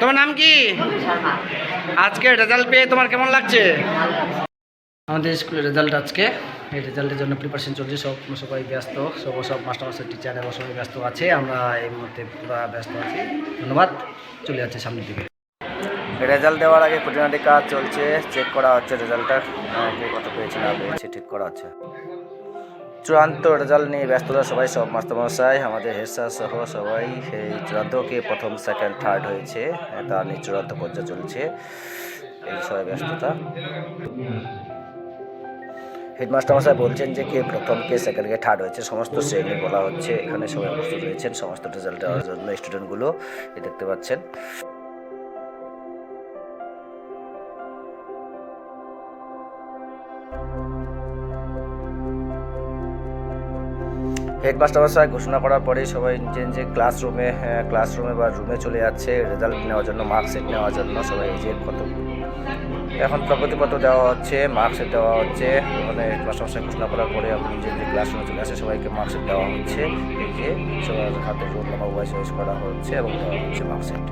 তোমার নাম কি? আজকে রেজাল্ট পেয়ে তোমার কেমন লাগছে? আমাদের স্কুলের রেজাল্ট আজকে, এই রেজাল্টের জন্য প্রিপারেশন চলছে। সবাই ব্যস্ত, সব মাস্টার টিচার এবং সবাই ব্যস্ত আছে। আমরা এই মুহূর্তে পুরো ব্যস্ত আছি। ধন্যবাদ। চলে যাচ্ছে সামনের দিকে। রেজাল্ট দেওয়ার আগে খুঁটিনাটি কাজ চলছে, চেক করা হচ্ছে রেজাল্টটা কে কত পেয়েছে না পেয়েছে ঠিক করা হচ্ছে। চূড়ান্ত রেজাল্ট নিয়ে ব্যস্ততা সবাই, সব মাস্টারমশাই আমাদের হেড স্যার সহ সবাই এই চূড়ান্তকে প্রথম সেকেন্ড থার্ড হয়েছে তার নিয়ে চূড়ান্ত পর্যায়ে চলছে, এই সবাই ব্যস্ততা। হেডমাস্টারমশাই বলছেন যে কে প্রথম কে সেকেন্ড কে থার্ড হয়েছে, সমস্ত শ্রেণী বলা হচ্ছে। এখানে সবাই উপস্থিত রয়েছেন সমস্ত রেজাল্ট দেওয়ার জন্য স্টুডেন্টগুলো দেখতে পাচ্ছেন। হেডমাস্টারমশাই ঘোষণা করার পরে সবাই নিজের যে ক্লাসরুমে বা রুমে চলে যাচ্ছে রেজাল্ট নেওয়ার জন্য, মার্কশিট নেওয়ার জন্য। সবাই এই যে এখন প্রগতিপত্র দেওয়া হচ্ছে, মার্কশিট দেওয়া হচ্ছে। মানে হেডমাস্টারমশাই ঘোষণা করার পরে আপনি নিজের যে ক্লাসরুমে চলে আসে সবাইকে মার্কশিট দেওয়া হচ্ছে। এই যে সবার হাতে রোল নাম্বার ওয়াইজ করা হচ্ছে এবং দেওয়া হচ্ছে মার্কশিট।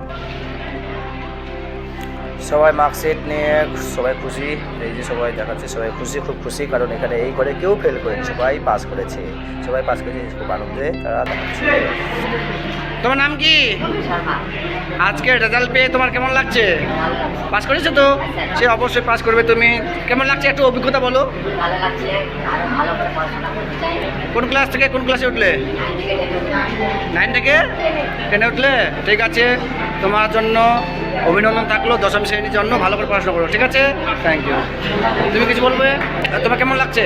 সবাই মার্কশিট নিয়ে সবাই খুশি। এই যে সবাই দেখাচ্ছে, সবাই খুশি, খুব খুশি, কারণ এখানে এই করে কেউ ফেল করেনি, সবাই পাস করেছে। খুব আনন্দে তারা দেখাচ্ছে। তোমার নাম কি? আজকে রেজাল্ট পেয়ে তোমার কেমন লাগছে? পাস করেছো তো? সে অবশ্যই পাস করবে। তুমি কেমন লাগছে একটু অভিজ্ঞতা বলো। কোন ক্লাস থেকে কোন ক্লাসে উঠলে? 9 থেকে 10 উঠলে? ঠিক আছে, তোমার জন্য অভিনন্দন থাকলো। দশম শ্রেণীর জন্য ভালো করে পড়াশোনা করো, ঠিক আছে? Thank you. তুমি কিছু বলবে? তোমার কেমন লাগছে?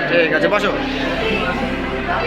ঠিক আছে, বসো।